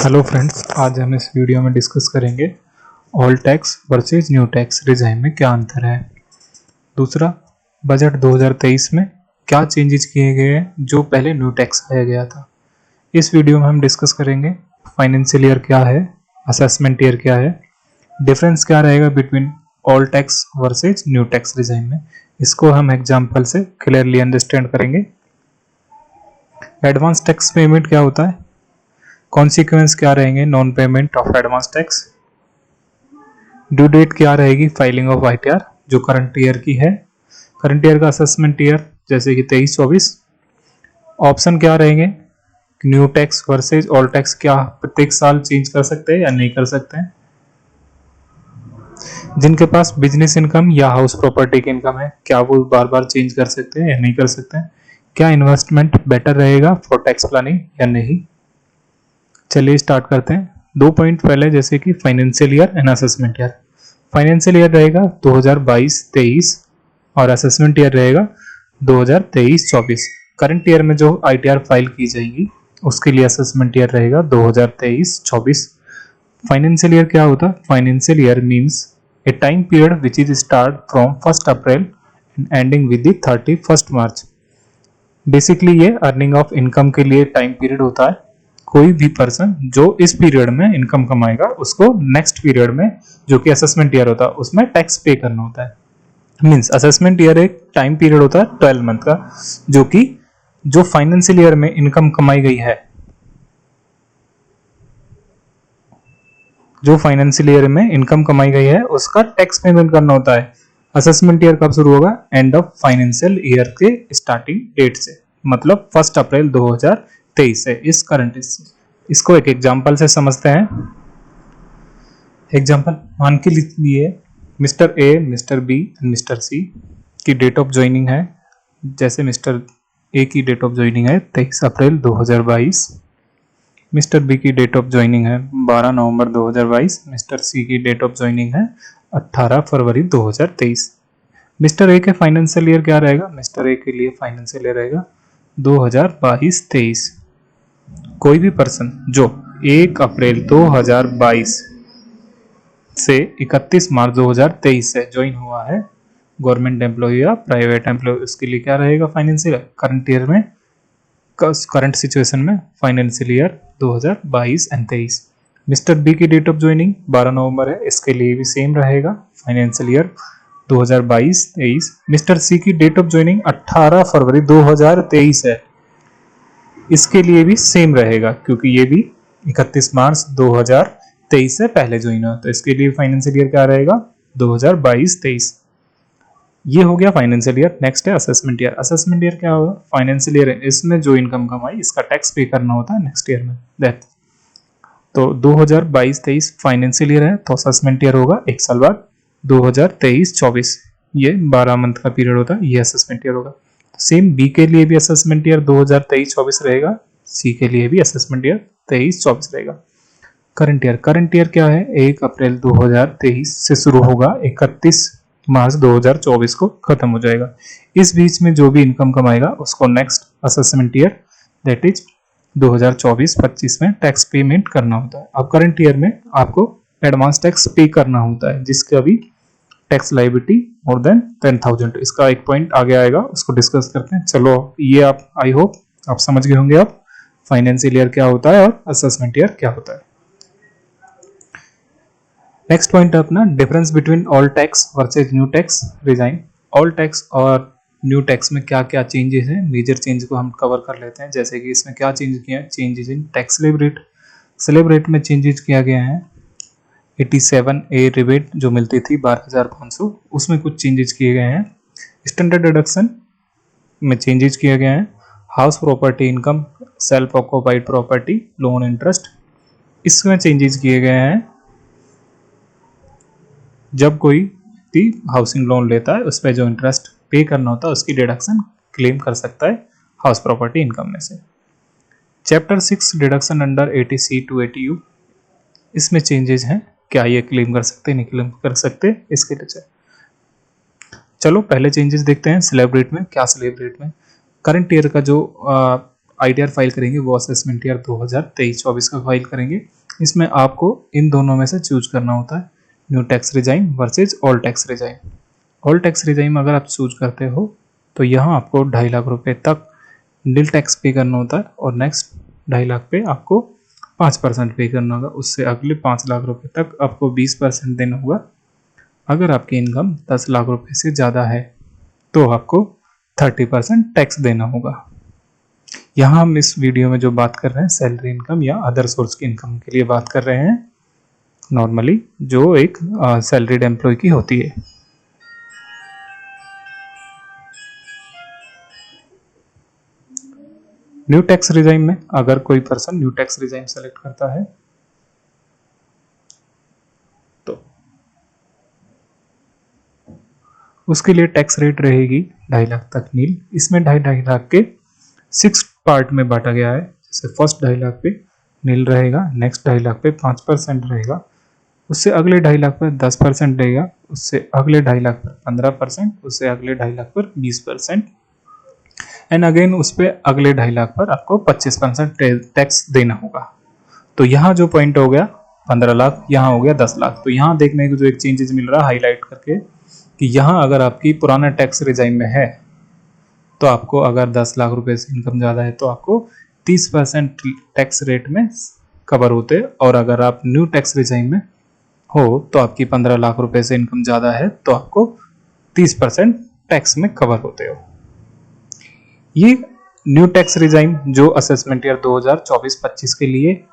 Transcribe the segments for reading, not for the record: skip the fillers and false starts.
Hello friends, आज हम इस वीडियो में डिस्कस करेंगे old tax versus new tax regime में क्या अंतर है। दूसरा, बजट 2023 में क्या चेंजेस किए गए हैं जो पहले न्यू टैक्स आया गया था। इस वीडियो में हम डिस्कस करेंगे फाइनेंशियल ईयर क्या है, असेसमेंट ईयर क्या है, डिफरेंस क्या रहेगा between old tax versus new tax regime में। इसको हम एग्जाम्पल से क्लियरली अंडरस्टैंड करेंगे। एडवांस टैक्स पेमेंट क्या होता है, कॉन्सिक्वेंस क्या रहेंगे non payment of advance tax, due date क्या रहेगी फाइलिंग ऑफ आईटीआर जो करंट ईयर की है, करंट ईयर का असेसमेंट ईयर जैसे कि 23-24, ऑप्शन क्या रहेंगे, new tax versus old tax क्या प्रत्येक साल चेंज कर सकते हैं या नहीं कर सकते हैं, जिनके पास बिजनेस इनकम या हाउस प्रॉपर्टी की इनकम है क्या वो बार बार चेंज कर सकते हैं या नहीं कर सकते हैं, क्या इन्वेस्टमेंट बेटर रहेगा फॉर टैक्स प्लानिंग या नहीं। चलिए स्टार्ट करते हैं। 2 पॉइंट पहले जैसे कि financial year and assessment year. Financial year रहेगा 2022-23 और असेसमेंट ईयर रहेगा 2023-24। करंट ईयर में जो आईटीआर फाइल की जाएगी उसके लिए असेसमेंट ईयर रहेगा 2023-24। फाइनेंशियल ईयर क्या होता है, financial year means A time period which is start from 1 April and ending with the 31 March. Basically ये अर्निंग ऑफ इनकम के लिए टाइम पीरियड होता है। कोई भी पर्सन जो इस पीरियड में इनकम कमाएगा उसको नेक्स्ट पीरियड में जो कि असेसमेंट ईयर होता है उसमें टैक्स पे करना होता है। मींस असेसमेंट ईयर एक टाइम पीरियड होता है 12 मंथ का, जो कि जो फाइनेंशियल ईयर में इनकम कमाई गई है, जो फाइनेंशियल ईयर में इनकम कमाई गई है उसका टैक्स पेमेंट करना होता है। असेसमेंट ईयर कब शुरू होगा, एंड ऑफ फाइनेंशियल ईयर के स्टार्टिंग डेट से, मतलब 1 अप्रैल 2023 है इस करंट। इसको एक एग्जांपल से समझते हैं। एग्जांपल मान के लिए mister A, mister B and mister C की डेट ऑफ ज्वाइनिंग है। जैसे मिस्टर ए की डेट ऑफ ज्वाइनिंग है 23 अप्रैल 2022, मिस्टर बी की डेट ऑफ ज्वाइनिंग है 12 नवंबर 2022, मिस्टर सी की डेट ऑफ ज्वाइनिंग है 18 फरवरी 2023। मिस्टर ए के फाइनेंशियल ईयर क्या रहेगा, मिस्टर ए के लिए फाइनेंशियल ईयर रहेगा 2022-23। कोई भी पर्सन जो 1 अप्रैल 2022 से 31 मार्च 2023 से ज्वाइन हुआ है, गवर्नमेंट एम्प्लॉय या प्राइवेट एम्प्लॉय, उसके लिए क्या रहेगा फाइनेंशियल करंट ईयर में, करंट सिचुएशन में financial year 2022 and 23। Mister B की डेट ऑफ ज्वाइनिंग 12 नवंबर है, इसके लिए भी सेम रहेगा फाइनेंशियल ईयर 2022-23। मिस्टर सी की डेट ऑफ ज्वाइनिंग 18 फरवरी 2023 है, इसके लिए भी सेम रहेगा क्योंकि ये भी 31 मार्च 2023 से पहले ज्वाइन हुआ, तो इसके लिए फाइनेंशियल ईयर क्या रहेगा 2022-23। ये हो गया फाइनेंशियल ईयर। नेक्स्ट है असेसमेंट ईयर। असेसमेंट ईयर क्या होगा, फाइनेंशियल ईयर इसमें जो इनकम कमाई इसका टैक्स पे करना होता है नेक्स्ट ईयर में। दैट तो 2022-23 फाइनेंशियल ईयर है, तो असेसमेंट ईयर होगा एक साल बाद 2023-24। ये 12 मंथ का पीरियड होता है, ये असेसमेंट ईयर होगा। सेम बी के लिए भी असेसमेंट ईयर 2023-24 रहेगा, सी के लिए भी असेसमेंट ईयर 23-24 रहेगा। करंट ईयर, करंट ईयर क्या है, 1 अप्रैल 2023 से शुरू होगा, 31 मार्च 2024 को खत्म हो जाएगा। इस बीच में जो भी इनकम कमाएगा उसको next assessment year that is 2024-25 में टैक्स पेमेंट करना होता है। अब करंट ईयर में आपको एडवांस टैक्स पे करना होता है जिसका भी टैक्स लाइबिलिटी मोर देन 10,000। इसका एक पॉइंट आगे आएगा, उसको डिस्कस करते हैं। चलो ये आप आई होप आप समझ गए होंगे अब फाइनेंशियल ईयर क्या होता है और असेसमेंट ईयर क्या होता है। नेक्स्ट पॉइंट है अपना difference between old tax versus new tax resign. Old tax और न्यू टैक्स में क्या क्या चेंजेस हैं, मेजर चेंज को हम कवर कर लेते हैं। जैसे कि इसमें क्या चेंज किया है, changes in tax slab rate. Slab rate में चेंजेस किया गया है 87A रिबेट जो मिलती थी 12,500, उसमें कुछ चेंजेस किए गए हैं। स्टैंडर्ड डिडक्शन में चेंजेस किया गया है। House property income, self occupied property, loan interest, इसमें चेंजेस किए गए हैं। जब कोई भी हाउसिंग लोन लेता है उस पर जो इंटरेस्ट पे करना होता है उसकी डिडक्शन क्लेम कर सकता है हाउस प्रॉपर्टी इनकम में से। Chapter 6 deduction under 80C to 80U, इसमें चेंजेस हैं, क्या ये क्लेम कर सकते नहीं क्लेम कर सकते इसके लिए। चलो पहले चेंजेस देखते हैं। स्लैब रेट में क्या, स्लैब रेट में करंट ईयर का जो ITR फाइल करेंगे वो असेसमेंट ईयर 2023-24 का फाइल करेंगे। इसमें आपको इन दोनों में से चूज करना होता है, new tax regime versus old tax regime. Old tax regime अगर आप चूज करते हो तो यहाँ आपको 2.5 लाख रुपए तक नील टैक्स पे करना होता है और नेक्स्ट 2.5 लाख पे आपको 5% पे करना होगा। उससे अगले 5 लाख रुपए तक आपको 20% देना होगा। अगर आपकी इनकम 10 लाख रुपए से ज़्यादा है तो आपको 30% टैक्स देना होगा। यहाँ हम इस वीडियो में जो बात कर रहे हैं सैलरी इनकम या अदर सोर्स की इनकम के लिए बात कर रहे हैं, नॉर्मली जो एक सैलरीड एम्प्लॉय की होती है। न्यू टैक्स रिजाइम में अगर कोई person new tax regime select करता है तो उसके लिए टैक्स रेट रहेगी 2.5 लाख तक नील। इसमें 2.5 लाख के 6 पार्ट में बांटा गया है। जैसे फर्स्ट 2.5 लाख पे नील रहेगा, नेक्स्ट 2.5 लाख पे 5% रहेगा, उससे अगले 2.5 लाख पर 10% रहेगा, उससे अगले 2.5 लाख पर 15%, उससे अगले 2.5 लाख पर 20% एंड अगेन उस पर अगले 2.5 लाख पर आपको 25% टैक्स देना होगा। तो यहाँ जो पॉइंट हो गया 15 लाख, यहाँ हो गया 10 लाख। तो यहाँ देखने को जो एक चेंजेस मिल रहा है हाईलाइट करके कि यहाँ अगर आपकी पुराना टैक्स रिजाइम में है तो आपको अगर 10 लाख रुपए से इनकम ज़्यादा है तो आपको 30% टैक्स रेट में कवर होते हैं, और अगर आप न्यू टैक्स रिजाइम में हो तो आपकी 15 लाख रुपए से इनकम ज़्यादा है तो आपको 30% टैक्स में कवर होते हो। ये न्यू टैक्स रिजाइम जो असेसमेंट ईयर 2024-25 के लिए,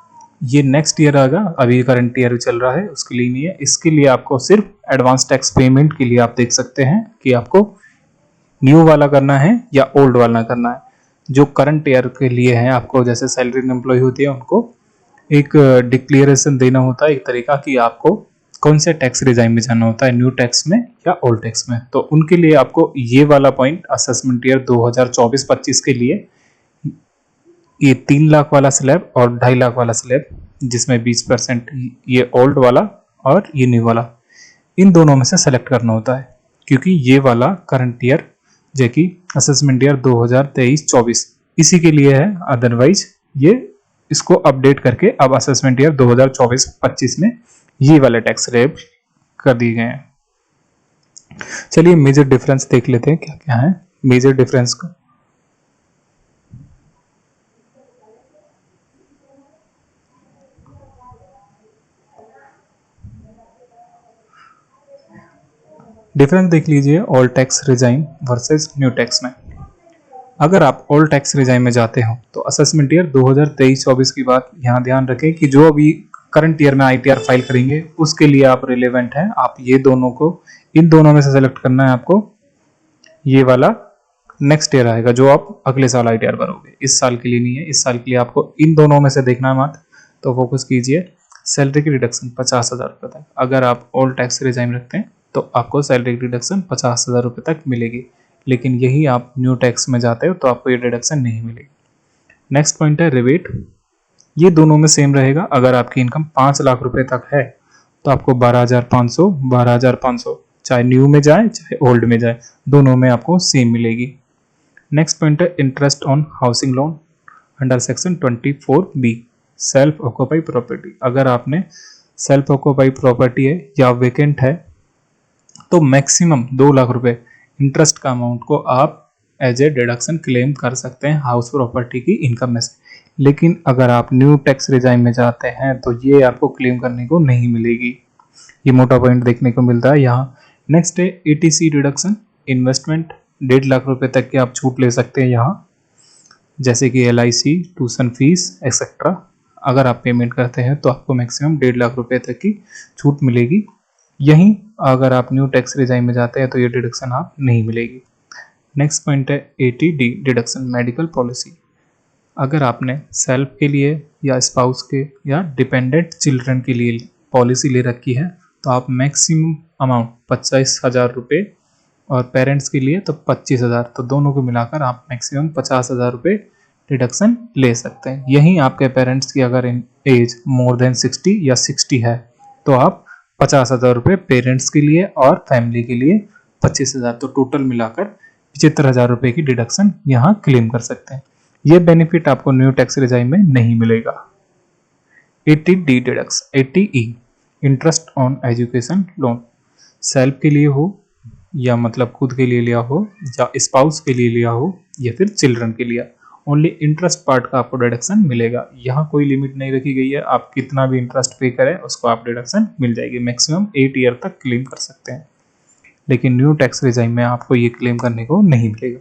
ये नेक्स्ट ईयर आएगा, अभी करंट ईयर चल रहा है उसके लिए नहीं है। इसके लिए आपको सिर्फ एडवांस टैक्स पेमेंट के लिए आप देख सकते हैं कि आपको न्यू वाला करना है या ओल्ड वाला करना है। जो करंट ईयर के लिए है आपको, जैसे सैलरी एम्प्लॉय होती है उनको एक डिक्लेरेशन देना होता है, एक तरीका कि आपको कौन से टैक्स रिजाइम में जाना होता है, न्यू टैक्स में या ओल्ड टैक्स में। तो उनके लिए आपको ये वाला पॉइंट असेसमेंट ईयर 2024-25 के लिए ये 3 लाख वाला स्लैब और 2.5 लाख वाला स्लैब जिसमें 20% ये ओल्ड वाला और ये न्यू वाला, इन दोनों में से सेलेक्ट करना होता है, क्योंकि ये वाला करंट ईयर जो कि असेसमेंट ईयर 2023-24 इसी के लिए है। अदरवाइज ये इसको अपडेट करके अब असेसमेंट ईयर 2024-25 में ये वाले टैक्स स्लैब कर दिए गए हैं। चलिए मेजर डिफरेंस देख लेते हैं क्या क्या है मेजर डिफरेंस का। डिफरेंस देख लीजिए old tax regime versus new tax में। अगर आप ओल्ड टैक्स रिजाइम में जाते हो तो असेसमेंट ईयर 2023-24 की बात यहाँ ध्यान रखें कि जो अभी करंट ईयर में ITR फाइल करेंगे उसके लिए आप रिलेवेंट है। आप ये दोनों को, इन दोनों में से सेलेक्ट करना है आपको। ये वाला नेक्स्ट ईयर आएगा जो आप अगले साल ITR भरोगे, इस साल के लिए नहीं है। इस साल के लिए आपको इन दोनों में से देखना मत, तो फोकस कीजिए सैलरी की रिडक्शन 50,000 रुपये तक। अगर आप ओल्ड टैक्स रिजाइम रखते हैं तो आपको सैलरी की रिडक्शन 50,000 रुपये तक मिलेगी, लेकिन यही आप न्यू टैक्स में जाते हो तो आपको ये डिडक्शन नहीं मिलेगी। नेक्स्ट पॉइंट है रिबेट। ये दोनों में सेम रहेगा। अगर आपकी इनकम 5 लाख रुपए तक है तो आपको 12,500 चाहे न्यू में जाए चाहे ओल्ड में जाए, दोनों में आपको सेम मिलेगी। नेक्स्ट पॉइंट है interest on housing loan under section 24B self occupy property. अगर आपने सेल्फ ऑक्यूपाई प्रॉपर्टी है या वेकेंट है तो मैक्सिमम 2 लाख रुपए इंटरेस्ट का अमाउंट को आप एज ए डिडक्शन क्लेम कर सकते हैं हाउस प्रॉपर्टी की इनकम में से। लेकिन अगर आप न्यू टैक्स रिजाइम में जाते हैं तो ये आपको क्लेम करने को नहीं मिलेगी। ये मोटा पॉइंट देखने को मिलता है यहाँ। नेक्स्ट है ATC डिडक्शन। इन्वेस्टमेंट 1.5 लाख रुपए तक की आप छूट ले सकते हैं यहाँ, जैसे कि LIC, ट्यूशन फीस एक्सेट्रा। अगर आप पेमेंट करते हैं तो आपको मैक्सिमम 1.5 लाख रुपए तक की छूट मिलेगी। यहीं अगर आप न्यू टैक्स रिजाइम में जाते हैं तो ये डिडक्शन आप नहीं मिलेगी। नेक्स्ट पॉइंट है 80D डिडक्शन मेडिकल पॉलिसी। अगर आपने सेल्फ के लिए या स्पाउस के या डिपेंडेंट चिल्ड्रन के लिए पॉलिसी ले रखी है तो आप मैक्सिमम अमाउंट 25,000 रुपये और पेरेंट्स के लिए तो 25,000, तो दोनों को मिलाकर आप मैक्सिमम 50,000 रुपये डिडक्शन ले सकते हैं। यहीं आपके पेरेंट्स की अगर एज मोर देन 60 या 60 है तो आप 50,000 रुपये पेरेंट्स के लिए और फैमिली के लिए 25,000, तो टोटल मिलाकर 75,000 रुपये की डिडक्शन यहाँ क्लेम कर सकते हैं। ये बेनिफिट आपको न्यू टैक्स रिजाइम में नहीं मिलेगा। 80D deduction, 80E interest on education loan, self के लिए हो या मतलब खुद के लिए लिया हो या स्पाउस के लिए लिया हो या फिर चिल्ड्रन के लिए, ओनली इंटरेस्ट पार्ट का आपको डिडक्शन मिलेगा। यहाँ कोई लिमिट नहीं रखी गई है, आप कितना भी इंटरेस्ट पे करें उसको आप डिडक्शन मिल जाएगी। मैक्सिमम 8 ईयर तक क्लेम कर सकते हैं, लेकिन न्यू टैक्स रिजाइम में आपको ये क्लेम करने को नहीं मिलेगा।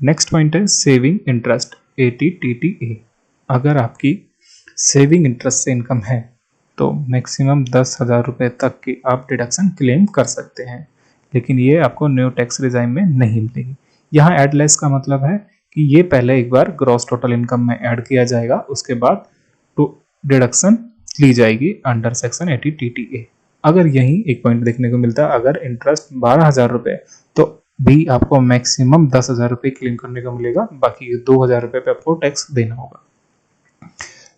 नेक्स्ट पॉइंट है सेविंग इंटरेस्ट, 80TTA। अगर आपकी सेविंग इंटरेस्ट से इनकम है तो मैक्सिमम 10,000 रुपये तक की आप डिडक्शन क्लेम कर सकते हैं, लेकिन ये आपको न्यू टैक्स रिजाइम में नहीं मिलेगी। यहाँ एड लेस का मतलब है कि ये पहले एक बार ग्रॉस टोटल इनकम में ऐड किया जाएगा, उसके बाद तो डिडक्शन ली जाएगी अंडर सेक्शन 80TTA। अगर यही एक पॉइंट देखने को मिलता है, अगर इंटरेस्ट 12,000 रुपये तो भी आपको मैक्सिमम 10,000 रुपये क्लेम करने को मिलेगा, बाकी 2,000 रुपये पे आपको टैक्स देना होगा।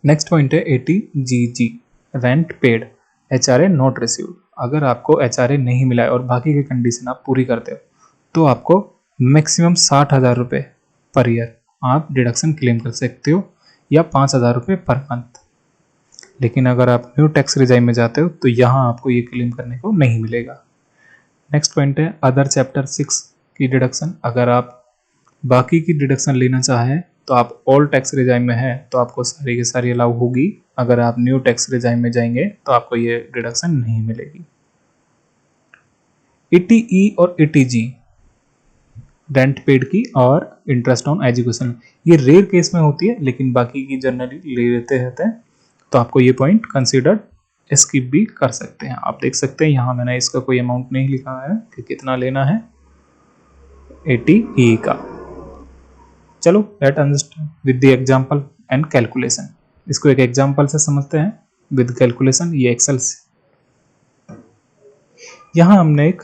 नेक्स्ट पॉइंट है 80GG rent paid HRA not received. अगर आपको HRA नहीं मिला है और बाकी की कंडीशन आप पूरी करते हो तो आपको मैक्सिमम 60,000 रुपये पर ईयर आप डिडक्शन क्लेम कर सकते हो या 5,000 रुपये पर मंथ। लेकिन अगर आप न्यू टैक्स रिजाइम में जाते हो तो यहाँ आपको ये क्लेम करने को नहीं मिलेगा। नेक्स्ट पॉइंट है अदर चैप्टर 6 की डिडक्शन। अगर आप बाकी की डिडक्शन लेना चाहें तो आप ऑल टैक्स रिजाइम में है तो आपको सारी की सारी अलाउ होगी। अगर आप न्यू टैक्स रिजाइम में जाएंगे तो आपको ये डिडक्शन नहीं मिलेगी। 80E और 80G रेंट पेड की और इंटरेस्ट ऑन एजुकेशन, ये रेयर केस में होती है लेकिन बाकी की जनरली ले लेते रहते हैं, तो आपको ये पॉइंट कंसिडर स्किप भी कर सकते हैं। आप देख सकते हैं यहाँ मैंने इसका कोई अमाउंट नहीं लिखा है कि कितना लेना है 80E का। चलो let understand with the example and calculation. इसको एक एग्जांपल से समझते हैं विद कैलकुलेशन। ये एक्सेल से यहाँ हमने एक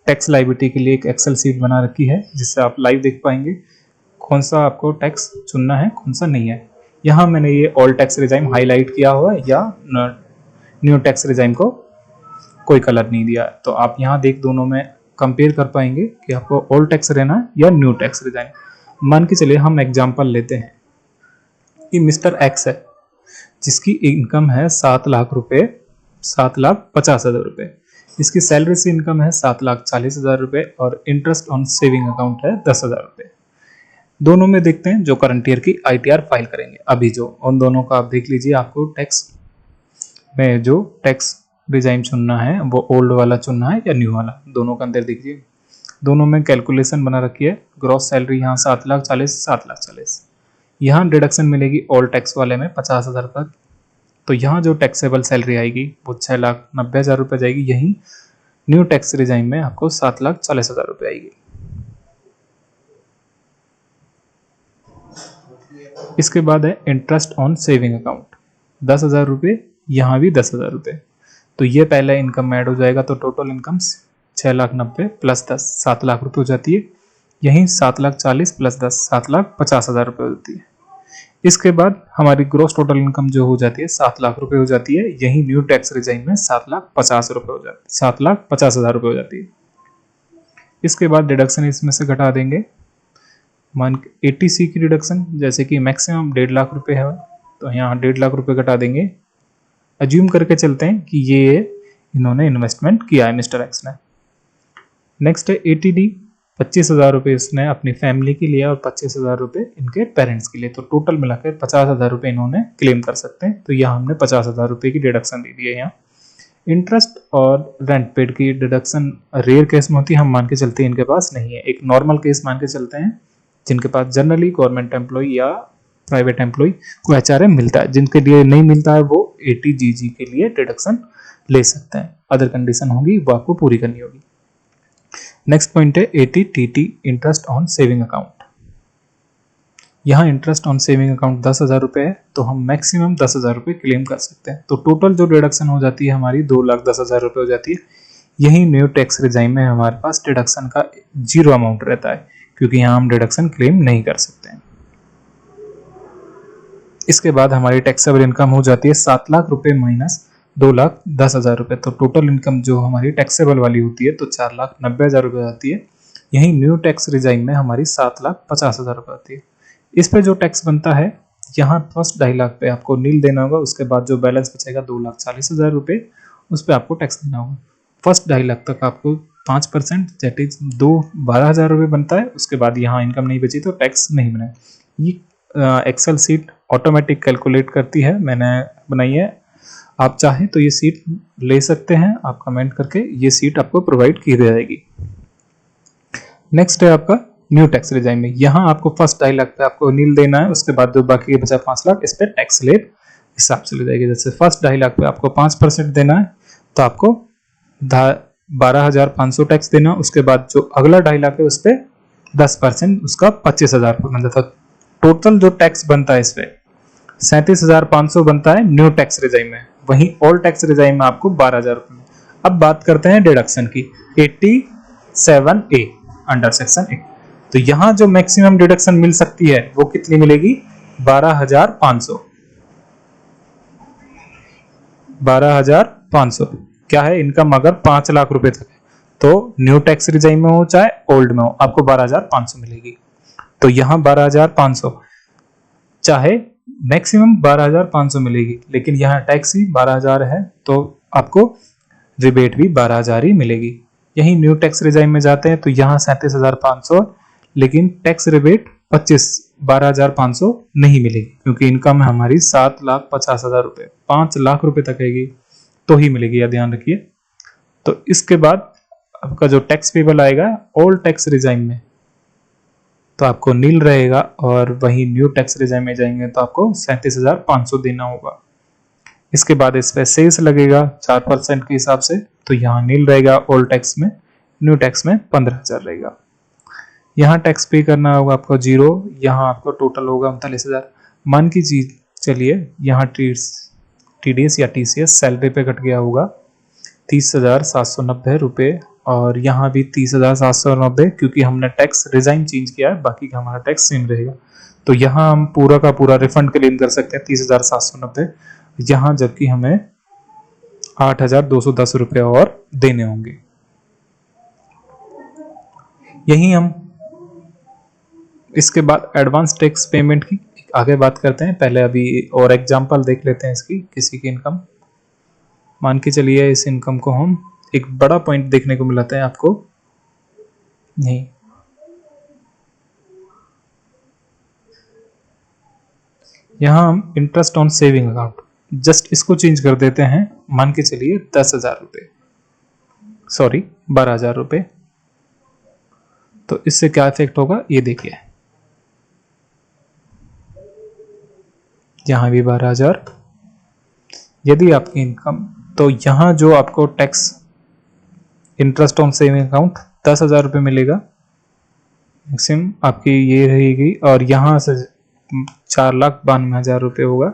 टैक्स लायबिलिटी के लिए एक एक्सेल शीट बना रखी है जिससे आप लाइव देख पाएंगे कौन सा आपको टैक्स चुनना है कौन सा नहीं है। यहाँ मैंने ये ऑल टैक्स रिजाइम हाईलाइट किया हुआ है या न्यू टैक्स रिजाइम को कोई कलर नहीं दिया है, तो आप यहाँ देख दोनों में कंपेयर कर पाएंगे कि आपको ऑल टैक्स रहना है या न्यू टैक्स रिजाइम। मान के चलिए हम एग्जांपल लेते हैं कि मिस्टर एक्स है जिसकी इनकम है 7 लाख रुपए, 7,50,000 रुपए। इसकी सैलरी से इनकम है 7,40,000 रुपए और इंटरेस्ट ऑन सेविंग अकाउंट है 10,000 रुपए। दोनों में देखते हैं जो करंट ईयर की ITR फाइल करेंगे। अभी जो उन दोनों का आप देख लीजिए, आपको टैक्स में जो टैक्स रिजाइम चुनना है वो ओल्ड वाला चुनना है या न्यू वाला, दोनों का अंदर देखिए। दोनों में कैलकुलेशन बना रखी है। ग्रॉस सैलरी यहाँ 7,40,000, 7,40,000। यहाँ डिडक्शन मिलेगी ऑल टैक्स वाले में 50,000 तक, तो यहाँ जो टैक्सेबल सैलरी आएगी वो 6,90,000 रुपये जाएगी। यहीं न्यू टैक्स रिजाइम में आपको 7,40,000 रुपये आएगी। इसके बाद है इंटरेस्ट ऑन सेविंग अकाउंट, 10,000 रुपये, यहाँ भी 10,000 रुपये। तो ये पहले इनकम में ऐड हो जाएगा, तो टोटल इनकम 6,90,000 प्लस 10 7 लाख रुपये हो जाती है। यहीं 7,40,000 प्लस 10 7,50,000 रुपये होती है। इसके बाद हमारी ग्रॉस टोटल इनकम जो हो जाती है 7 लाख रुपये हो जाती है। यहीं न्यू टैक्स रिजाइम में 7,50,000 रुपये हो जाती है, 7,50,000 रुपये हो जाती है। इसके बाद डिडक्शन इसमें से घटा देंगे। मान 80C की डिडक्शन जैसे कि मैक्सिमम 1.5 लाख रुपये है, तो यहाँ 1.5 लाख रुपये घटा देंगे। अज्यूम करके चलते हैं कि ये इन्होंने इन्वेस्टमेंट किया है मिस्टर एक्स ने। नेक्स्ट है 80D, 25,000 रुपये इसने अपनी फैमिली के लिए और 25,000 रुपये इनके पेरेंट्स के लिए, तो टोटल मिलाकर 50,000 रुपये इन्होंने क्लेम कर सकते हैं। तो यहाँ हमने 50,000 रुपये की डिडक्शन दे दी है। यहाँ इंटरेस्ट और रेंट पेड की डिडक्शन रेयर केस में होती है, हम मान के चलते हैं इनके पास नहीं है। एक नॉर्मल केस मान के चलते हैं जिनके पास जनरली गवर्नमेंट एम्प्लॉय या प्राइवेट एम्प्लॉय को HRA मिलता है। जिनके लिए नहीं मिलता है वो 80GG के लिए डिडक्शन ले सकते हैं। अदर कंडीशन होगी वो आपको पूरी करनी होगी। नेक्स्ट पॉइंट है 80TT interest on saving account. यहाँ इंटरेस्ट ऑन सेविंग अकाउंट 10,000 रुपये है, तो हम मैक्सिमम 10,000 रुपये क्लेम कर सकते हैं। तो टोटल जो डिडक्शन हो जाती है हमारी 2,10,000 रुपये हो जाती है। यही न्यू टैक्स रिजाइम में हमारे पास डिडक्शन का 0 अमाउंट रहता है, क्योंकि यहाँ हम डिडक्शन क्लेम नहीं कर सकते हैं। इसके बाद हमारी टैक्सेबल इनकम हो जाती है 7 लाख रुपये माइनस 2,10,000 रुपये। तो टोटल इनकम जो हमारी टैक्सेबल वाली होती है तो 4,90,000 रुपये आती है। यही न्यू टैक्स रिजाइम में हमारी 7,50,000 रुपये आती है। इस पे जो टैक्स बनता है, यहाँ फर्स्ट 2.5 लाख पे आपको नील देना होगा, उसके बाद जो बैलेंस बचेगा 2,40,000 रुपये, उस पर आपको टैक्स देना होगा। फर्स्ट 2.5 लाख तक आपको 5% दैट इज 12,000 रुपये बनता है। उसके बाद यहाँ इनकम नहीं बची तो टैक्स नहीं बना। ये एक्सेल सीट ऑटोमेटिक कैलकुलेट करती है, मैंने बनाई है। आप चाहें तो ये सीट ले सकते हैं, आप कमेंट करके ये सीट आपको प्रोवाइड की जाएगी। नेक्स्ट है आपका न्यू टैक्स रिजाइम में। यहाँ आपको फर्स्ट 2.5 लाख पे आपको नील देना है, उसके बाद जो बाकी के बचा 5 लाख, इस पे टैक्स लेट हिसाब से ले जाएगी। जैसे फर्स्ट 2.5 लाख पे आपको 5% देना है तो आपको 12,500 टैक्स देना। उसके बाद जो अगला 2.5 लाख है उस पर 10%, उसका 25,000 बन जाता है। टोटल जो टैक्स बनता है इस पे 37,500 बनता है न्यू टैक्स रिजाइम में। वहीं ओल्ड टैक्स रिजाइम में आपको 12,000 रुपये में। अब बात करते हैं डिडक्शन की, 87A अंडर सेक्शन 1। तो यहाँ जो मैक्सिमम डिडक्शन मिल सकती है वो कितनी मिलेगी? 12,500। 12,500 क्या है? इनकम अगर 5 लाख रुपए तक है तो न्यू टैक्स रिजाइम में हो चाहे ओल्ड में हो, आपको 12,500 मिलेगी। तो यहाँ 12,500 चाहे मैक्सिमम 12,500 मिलेगी, लेकिन यहाँ टैक्स ही 12,000 है तो आपको रिबेट भी 12,000 ही मिलेगी। यही न्यू टैक्स रिजाइम में जाते हैं तो यहाँ 37,500, लेकिन टैक्स रिबेट 12,500 नहीं मिलेगी, क्योंकि इनकम है हमारी 7,50,000 रुपये, 5 लाख रुपए तक आएगी तो ही मिलेगी, यह ध्यान रखिए। तो इसके बाद आपका जो टैक्स पेबल आएगा ओल्ड टैक्स रिजाइम में तो आपको नील रहेगा, और वही न्यू टैक्स रिजाइम में जाएंगे तो आपको 37,500 देना होगा। इसके बाद इस पे सेस लगेगा 4% के हिसाब से, तो यहाँ नील रहेगा ओल्ड टैक्स में, न्यू टैक्स में 15,000 रहेगा। यहाँ टैक्स पे करना होगा आपको 0, यहाँ आपको टोटल होगा 39,000। मान की चलिए यहाँ TDS या TCS सैलरी पे कट गया होगा 30,790 रुपये, और यहाँ भी 30,790, क्योंकि हमने टैक्स रिजाइम चेंज किया है, बाकी का हमारा टैक्स सेम रहेगा। तो यहाँ हम पूरा का पूरा रिफंड क्लेम कर सकते हैं 30,790 यहाँ, जबकि हमें 8,210 रुपये और देने होंगे। यही हम इसके बाद एडवांस टैक्स पेमेंट की आगे बात करते हैं। पहले अभी और एग्जांपल देख लेते हैं इसकी, किसी की इनकम। मान के चलिए इस इनकम को हम, एक बड़ा पॉइंट देखने को मिलता है आपको, नहीं यहाँ हम interest on saving account, just इसको चेंज कर देते हैं। मान के चलिए 10,000 रुपये, सॉरी 12,000 रुपये। तो इससे क्या इफेक्ट होगा ये देखिए, यहाँ भी 12,000। यदि आपकी इनकम, तो यहाँ जो आपको tax interest on saving account 10,000 रुपये मिलेगा, मैक्सिमम आपकी ये रहेगी, और यहाँ से 4,92,000 रुपये होगा।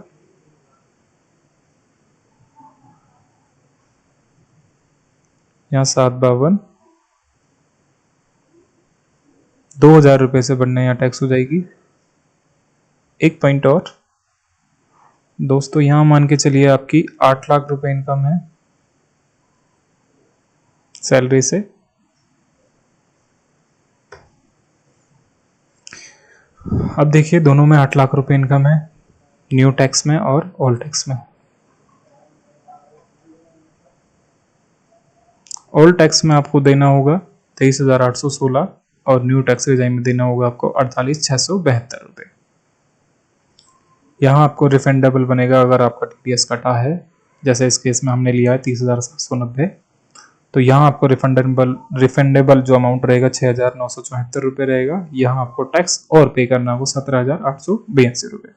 यहाँ 7,52, 2,000 रुपये से बढ़ने यहाँ टैक्स हो जाएगी। एक पॉइंट और दोस्तों, यहाँ मान के चलिए आपकी 8 लाख रुपए इनकम है सैलरी से। अब देखिए दोनों में 8 लाख रुपए इनकम है, न्यू टैक्स में और ओल्ड टैक्स में। ओल्ड टैक्स में आपको देना होगा 23,816, और न्यू टैक्स रिजाइम में देना होगा आपको 48,672 रुपये। यहाँ आपको रिफंडेबल बनेगा अगर आपका TDS कटा है, जैसे इस केस में हमने लिया है 30,790, तो यहाँ आपको रिफंडेबल जो अमाउंट रहेगा 6,974 रुपये रहेगा। यहाँ आपको टैक्स और पे करना होगा 17,882 रुपये।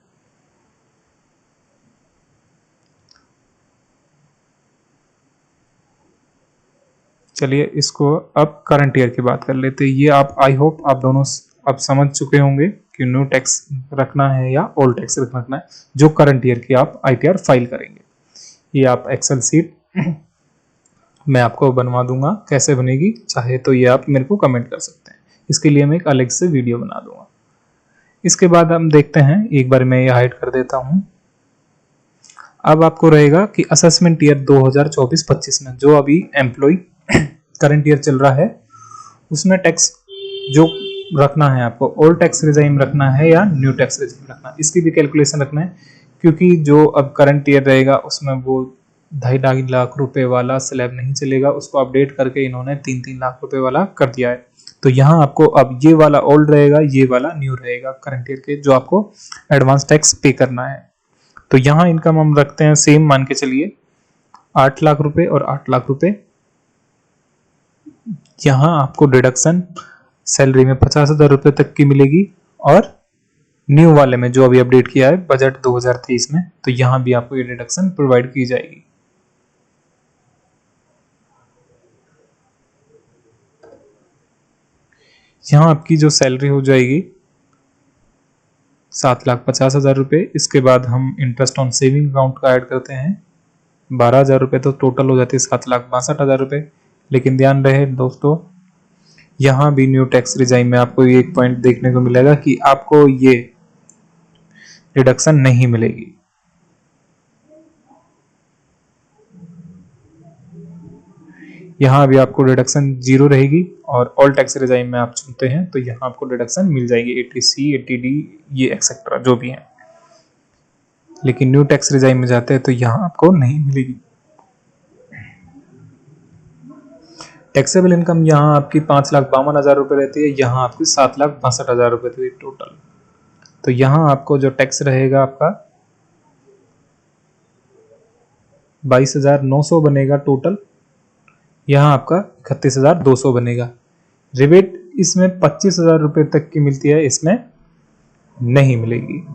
चलिए इसको अब करंट ईयर की बात कर लेते हैं। ये आप, आई होप आप दोनों अब समझ चुके होंगे कि न्यू टैक्स रखना है या ओल्ड टैक्स रखना है, जो करंट ईयर की आप ITR फाइल करेंगे। ये आप एक्सेल सीट मैं आपको बनवा दूंगा, कैसे बनेगी चाहे तो ये आप मेरे को कमेंट कर सकते हैं, इसके लिए मैं एक अलग से वीडियो बना दूंगा। इसके बाद हम देखते हैं, एक बार मैं ये हाइड कर देता हूं। अब आपको रहेगा कि असेसमेंट ईयर 2024-25 में जो अभी एम्प्लॉय करंट ईयर चल रहा है उसमें टैक्स जो रखना है आपको, ओल्ड टैक्स रिजाइम रखना है या न्यू टैक्स रिजाइम रखना है, इसकी भी कैलकुलेशन रखना है। क्योंकि जो अब करंट ईयर रहेगा उसमें वो 2.5 लाख रुपए वाला स्लैब नहीं चलेगा, उसको अपडेट करके इन्होंने 3-3 लाख रुपए वाला कर दिया है। तो यहाँ आपको अब ये वाला ओल्ड रहेगा, ये वाला न्यू रहेगा करंट ईयर के, जो आपको एडवांस टैक्स पे करना है। तो यहाँ इनकम हम रखते हैं सेम, मान के चलिए 8 लाख रुपए और 8 लाख रुपए। यहाँ आपको डिडक्शन सैलरी में 50,000 रुपए तक की मिलेगी, और न्यू वाले में जो अभी अपडेट किया है बजट 2023 में, तो यहाँ भी आपको ये डिडक्शन प्रोवाइड की जाएगी। यहाँ आपकी जो सैलरी हो जाएगी 7,50,000 रुपए। इसके बाद हम इंटरेस्ट ऑन सेविंग अकाउंट का ऐड करते हैं 12,000 रुपए, तो टोटल हो जाती है 7,62,000 रुपए। लेकिन ध्यान रहे दोस्तों, यहाँ भी न्यू टैक्स रिजाइम में आपको ये एक पॉइंट देखने को मिलेगा कि आपको ये रिडक्शन नहीं मिलेगी। यहाँ भी आपको डिडक्शन 0 रहेगी, और ऑल टैक्स रिजाइम में आप चुनते हैं तो यहाँ आपको डिडक्शन मिल जाएगी 80C 80D ये एक्सेट्रा जो भी है। लेकिन न्यू टैक्स रिजाइम में जाते हैं तो यहाँ आपको नहीं मिलेगी। टैक्सेबल इनकम यहाँ आपकी 5,52,000 रुपए रहती है, यहाँ आपकी 7,62,000 रुपए थी टोटल। तो यहाँ आपको जो टैक्स रहेगा आपका 22,900 बनेगा टोटल, यहाँ आपका 31,200 बनेगा। रिबेट इसमें 25,000 रुपए तक की मिलती है, इसमें नहीं मिलेगी।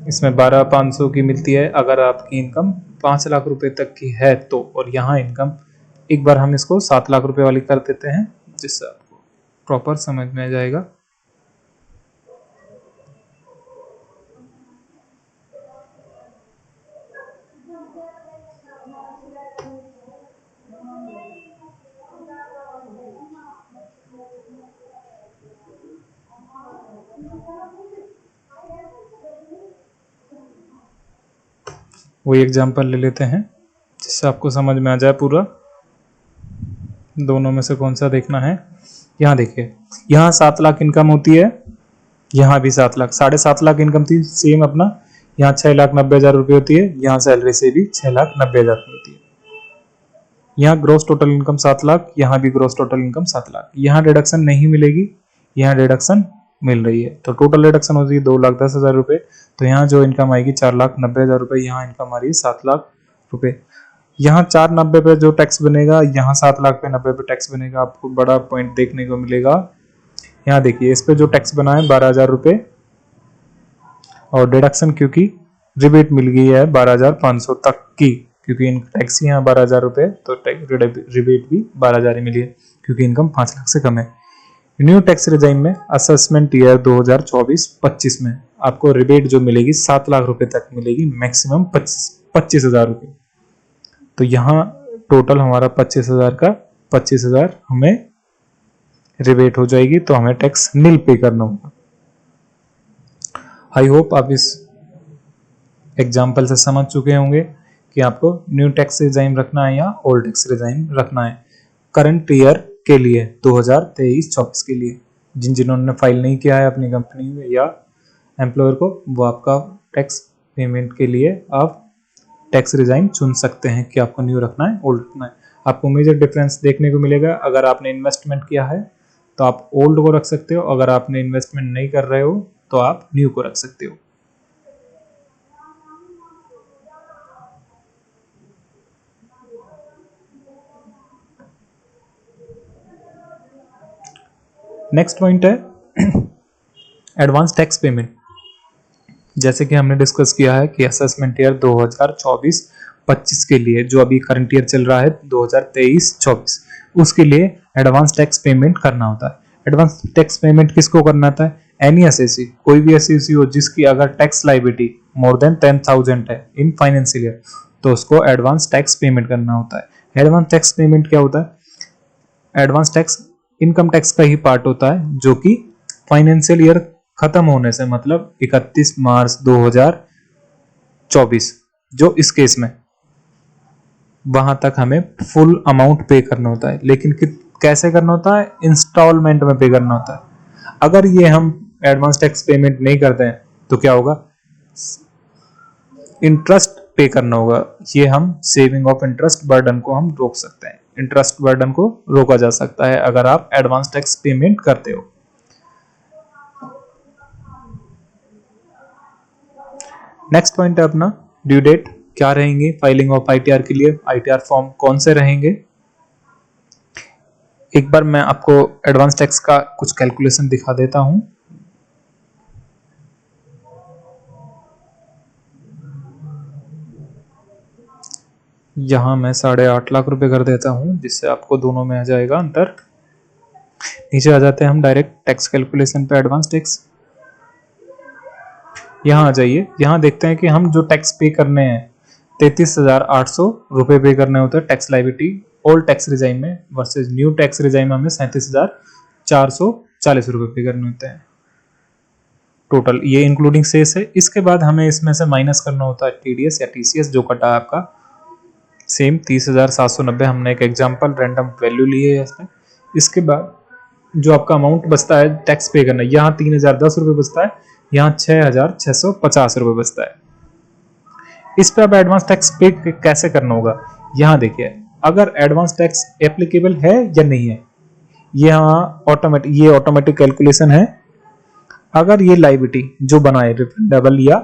इसमें 12,500 की मिलती है अगर आपकी इनकम 5 लाख रुपए तक की है तो। और यहाँ इनकम एक बार हम इसको 7 लाख रुपए वाली कर देते हैं, जिससे आपको प्रॉपर समझ में आ जाएगा। वो एग्जाम्पल ले लेते हैं जिससे आपको समझ में आ जाए पूरा, दोनों में से कौन सा देखना है। यहाँ देखिए, यहाँ 7 लाख इनकम होती है, यहाँ भी 7 लाख, 7.5 लाख इनकम थी सेम अपना। यहाँ 6,90,000 रुपये होती है, यहाँ सैलरी से भी 6,90,000 होती है। यहाँ ग्रोस टोटल इनकम 7 लाख, यहाँ भी ग्रोस टोटल इनकम 7 लाख। यहाँ डिडक्शन नहीं मिलेगी, यहाँ डिडक्शन मिल रही है, तो टोटल डिडक्शन होती है 2,10,000 रुपये। तो यहाँ जो इनकम आएगी 4,90,000 रुपये, यहाँ इनकम आ रही है 7 लाख रुपये। यहाँ 490 पे जो टैक्स बनेगा, यहाँ 7 लाख पे 90 पे टैक्स बनेगा। आपको बड़ा पॉइंट देखने को मिलेगा, यहाँ देखिए इस पे जो टैक्स बना है 12,000 रुपये, और डिडक्शन क्योंकि रिबेट मिल गई है 12,500 तक की, क्योंकि इनका टैक्स यहाँ 12,000 रुपये, तो रिबेट भी 12,000 ही मिली है क्योंकि इनकम 5 लाख से कम है। न्यू टैक्स रिजाइम में असेसमेंट ईयर 2024-25 में आपको रिबेट जो मिलेगी 7 लाख रुपए तक मिलेगी, मैक्सिमम 25,000 रुपये। तो यहाँ टोटल हमारा 25,000 का 25,000 हमें रिबेट हो जाएगी, तो हमें टैक्स नील पे करना होगा। आई होप आप इस एग्जाम्पल से समझ चुके होंगे कि आपको न्यू टैक्स रिजाइम रखना है या ओल्ड टैक्स रिजाइम रखना है करंट ईयर के लिए 2023-24 के लिए। जिन्होंने फाइल नहीं किया है अपनी कंपनी में या एम्प्लॉयर को, वो आपका टैक्स पेमेंट के लिए आप टैक्स रिजाइम चुन सकते हैं कि आपको न्यू रखना है ओल्ड रखना है। आपको मेजर डिफरेंस देखने को मिलेगा, अगर आपने इन्वेस्टमेंट किया है तो आप ओल्ड को रख सकते हो, अगर आपने इन्वेस्टमेंट नहीं कर रहे हो तो आप न्यू को रख सकते हो। नेक्स्ट पॉइंट है एडवांस टैक्स पेमेंट। जैसे कि हमने डिस्कस किया है कि असेसमेंट ईयर 2024-25 के लिए, जो अभी करंट ईयर चल रहा है 2023-24, उसके लिए एडवांस टैक्स पेमेंट करना होता है। एडवांस टैक्स पेमेंट किसको करना होता है? एनी एसएससी, कोई भी एसएससी हो जिसकी अगर टैक्स लायबिलिटी मोर देन 10,000 है इन फाइनेंशियल ईयर, तो उसको एडवांस टैक्स पेमेंट करना होता है। एडवांस टैक्स पेमेंट क्या होता है? एडवांस टैक्स इनकम टैक्स का ही पार्ट होता है, जो कि फाइनेंशियल ईयर खत्म होने से, मतलब 31 मार्च 2024, जो इस केस में, वहां तक हमें फुल अमाउंट पे करना होता है। लेकिन कैसे करना होता है, इंस्टॉलमेंट में पे करना होता है। अगर ये हम एडवांस टैक्स पेमेंट नहीं करते हैं तो क्या होगा, इंटरेस्ट पे करना होगा। ये हम सेविंग ऑफ इंटरेस्ट बर्डन को हम रोक सकते हैं, इंटरेस्ट बर्डन को रोका जा सकता है अगर आप एडवांस टैक्स पेमेंट करते हो। नेक्स्ट पॉइंट है अपना ड्यू डेट, क्या रहेंगे फाइलिंग ऑफ आईटीआर के लिए, आईटीआर फॉर्म कौन से रहेंगे। एक बार मैं आपको एडवांस टैक्स का कुछ कैलकुलेशन दिखा देता हूं। यहां मैं 8.5 लाख रुपए कर देता हूं, जिससे आपको दोनों में आ जाएगा अंतर। नीचे आ जाते हैं हम डायरेक्ट टैक्स कैलकुलेशन पे, एडवांस टैक्स। यहाँ आ जाइए, यहाँ देखते हैं कि हम जो टैक्स पे करने हैं 33,800 रुपए पे करने होते हैं tax liability old tax regime में, वर्सेस न्यू टैक्स रिजाइम में हमें 37,440 रुपए पे करने होते हैं टोटल, ये इंक्लूडिंग सेस है। इसके बाद हमें इसमें से माइनस करना होता है टीडीएस या टीसीएस जो कटा है आपका, सेम 30,790 हमने एक एग्जाम्पल रैंडम वैल्यू ली है इसमें। इसके बाद जो आपका अमाउंट बचता है टैक्स पे करना, यहाँ 3,010 रुपए बचता है, यहाँ 6,650 रुपए बचता है। इस पे अब एडवांस टैक्स पे कैसे करना होगा, यहाँ देखिए अगर एडवांस टैक्स एप्लीकेबल है या नहीं है, यहाँ ये ऑटोमेटिक कैलकुलेशन है। अगर ये लायबिलिटी जो बनाए रिफंडेबल या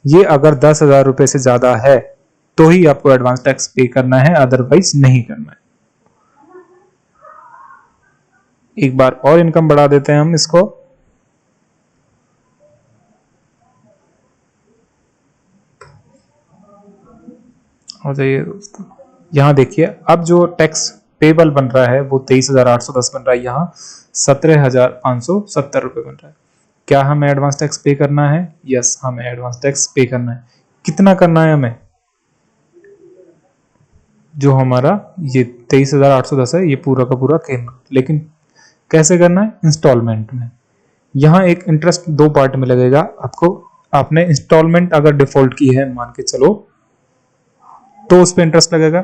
ये अगर 10,000 रुपए से ज्यादा है तो ही आपको एडवांस टैक्स पे करना है, अदरवाइज नहीं करना है। एक बार और इनकम बढ़ा देते हैं हम इसको, हो जाइए दोस्तों। यहाँ देखिए अब जो टैक्स पेबल बन रहा है वो 23,810 बन रहा है, यहाँ 17,570 रुपए बन रहा है। क्या हमें एडवांस टैक्स पे करना है? यस, हमें एडवांस टैक्स पे करना है। कितना करना है हमें? जो हमारा ये 23,810 है ये पूरा का पूरा करना, लेकिन कैसे करना है? इंस्टॉलमेंट में। यहाँ एक इंटरेस्ट 2 पार्ट में लगेगा आपको। आपने इंस्टॉलमेंट अगर डिफॉल्ट की है मान के चलो तो उस पर इंटरेस्ट लगेगा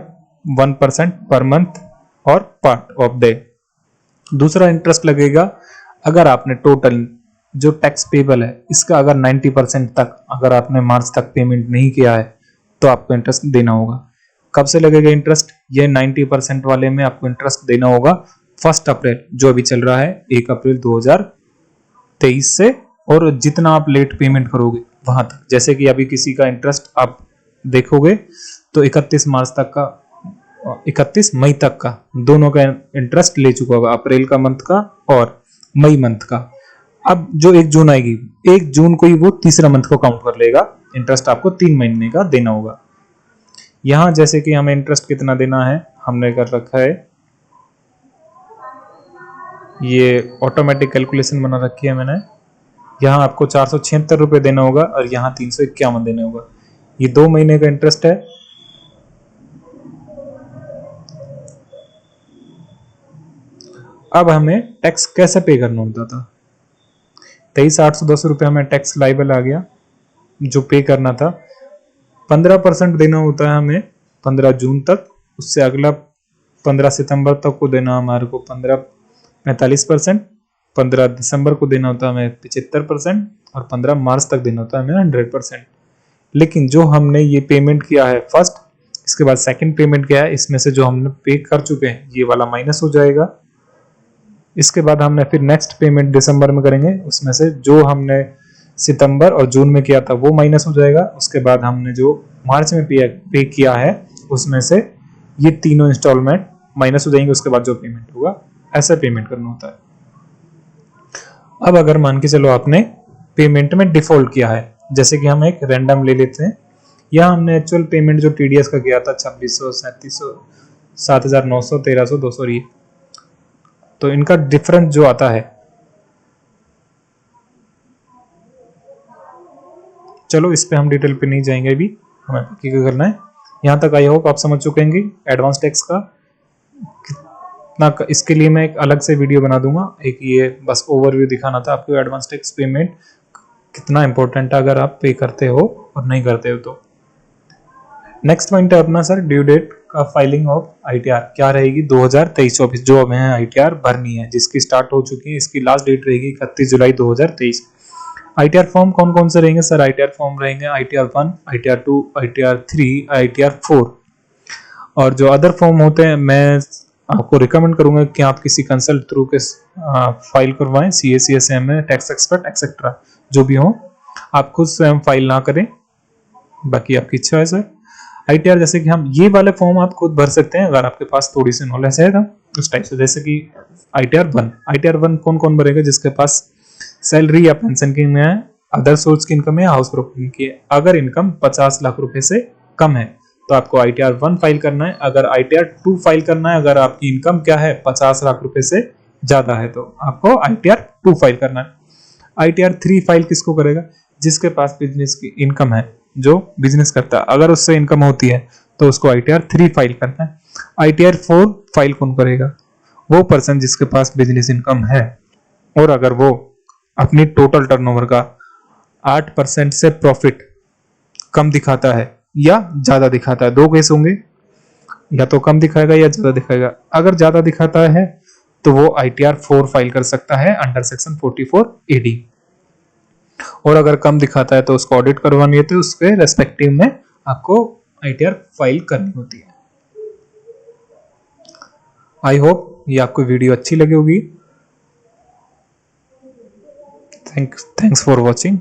1% पर मंथ और पार्ट ऑफ डे। दूसरा इंटरेस्ट लगेगा अगर आपने टोटल जो टैक्स पेबल है इसका अगर 90% तक अगर आपने मार्च तक पेमेंट नहीं किया है तो आपको इंटरेस्ट देना होगा। कब से लगेगा इंटरेस्ट? ये 90% वाले में आपको इंटरेस्ट देना होगा 1 अप्रैल जो अभी चल रहा है 1 अप्रैल 2023 से, और जितना आप लेट पेमेंट करोगे वहां तक। जैसे कि अभी किसी का इंटरेस्ट आप देखोगे तो 31 मार्च तक का 31 मई तक का दोनों का इंटरेस्ट ले चुका होगा, अप्रैल का मंथ का और मई मंथ का। अब जो 1 जून आएगी 1 जून को ही वो तीसरा मंथ को काउंट कर लेगा, इंटरेस्ट आपको 3 महीने का देना होगा। यहां जैसे कि हमें इंटरेस्ट कितना देना है हमने कर रखा है, ये ऑटोमेटिक कैलकुलेशन बना रखी है मैंने। यहाँ आपको 476 रुपए देना होगा और यहाँ 351 देना होगा। ये 2 महीने का इंटरेस्ट है। अब हमें टैक्स कैसे पे करना होता था, 23,810 रुपए हमें टैक्स लाइबल आ गया जो पे करना था। 15% देना होता है हमें 15 जून तक, उससे अगला 15 सितंबर तक को देना हमारे को 45%, 15 दिसंबर को देना होता है हमें 75% और 15 मार्च तक देना होता है हमें 100%। लेकिन जो हमने ये पेमेंट किया है फर्स्ट, इसके बाद सेकंड पेमेंट किया है, इसमें से जो हमने पे कर चुके हैं ये वाला माइनस हो जाएगा। इसके बाद हमने फिर नेक्स्ट पेमेंट दिसंबर में करेंगे, उसमें से जो हमने सितंबर और जून में किया था वो माइनस हो जाएगा। उसके बाद हमने जो मार्च में पे किया है उसमें से ये तीनों इंस्टॉलमेंट माइनस हो जाएंगे। उसके बाद जो पेमेंट होगा ऐसा पेमेंट करना होता है। अब अगर मान के चलो आपने पेमेंट में डिफॉल्ट किया है, जैसे कि हम एक रैंडम ले लेते हैं, यहाँ हमने एक्चुअल पेमेंट जो टीडीएस का किया था 2600, 3700, 7,900, 1,300, 200, ये तो इनका डिफरेंस जो आता है, चलो इस पे हम डिटेल पे नहीं जाएंगे अभी, हमें क्या करना है। यहाँ तक आई होप आप समझ चुके होंगे एडवांस टैक्स का कितना। इसके लिए मैं एक अलग से वीडियो बना दूंगा, एक ये बस ओवरव्यू दिखाना था आपको एडवांस टैक्स पेमेंट कितना इंपॉर्टेंट है अगर आप पे करते हो और नहीं करते हो तो। नेक्स्ट पॉइंट है अपना सर ड्यू डेट का फाइलिंग ऑफ आईटीआर क्या रहेगी 2023-24 जो हमें आईटीआर भरनी है, जिसकी स्टार्ट हो चुकी है, इसकी लास्ट डेट रहेगी 31 जुलाई 2023। आईटीआर फॉर्म कौन कौन से रहेंगे सर? आईटीआर फॉर्म रहेंगे आईटीआर 1, आईटीआर 2, आईटीआर 3, आईटीआर 4। और जो अदर फॉर्म होते हैं मैं आपको रिकमेंड करूंगा कि आप किसी कंसल्ट थ्रू के फाइल करवाएं, CA, CSM, tax expert etcetera जो भी हो, आप खुद स्वयं फाइल ना करें, बाकी आपकी इच्छा है सर। आईटीआर जैसे कि हम ये वाले फॉर्म आप खुद भर सकते हैं अगर आपके पास थोड़ी सी नॉलेज है तो उस टाइप से। जैसे कि आईटीआर 1 कौन कौन भरेगा? जिसके पास सैलरी या पेंशन की है, अदर सोर्स की इनकम है, हाउस प्रॉपर्टी की है। अगर इनकम 50 लाख रुपए से कम है तो आपको आईटीआर 1 फाइल करना है। अगर आईटीआर 2 फाइल करना है, अगर आपकी इनकम क्या है 50 लाख रुपए से ज्यादा है तो आपको आईटीआर 2 फाइल करना है। आईटीआर 3 फाइल किसको करेगा? जिसके पास बिजनेस की इनकम है, जो बिजनेस करता है, अगर उससे इनकम होती है तो उसको आईटीआर 3 फाइल करना है। आईटीआर 4 फाइल कौन करेगा? वो पर्सन जिसके पास बिजनेस इनकम है और अगर वो अपनी टोटल टर्नओवर का 8% से प्रॉफिट कम दिखाता है या ज्यादा दिखाता है। दो केस होंगे, या तो कम दिखाएगा या ज्यादा दिखाएगा। अगर ज्यादा दिखाता है तो वो आईटीआर 4 फाइल कर सकता है अंडर सेक्शन 44 एडी, और अगर कम दिखाता है तो उसको ऑडिट करवानी है तो उसके रेस्पेक्टिव में आपको आईटीआर फाइल करनी होती है। आई होप ये आपको वीडियो अच्छी लगी होगी। Thanks for watching.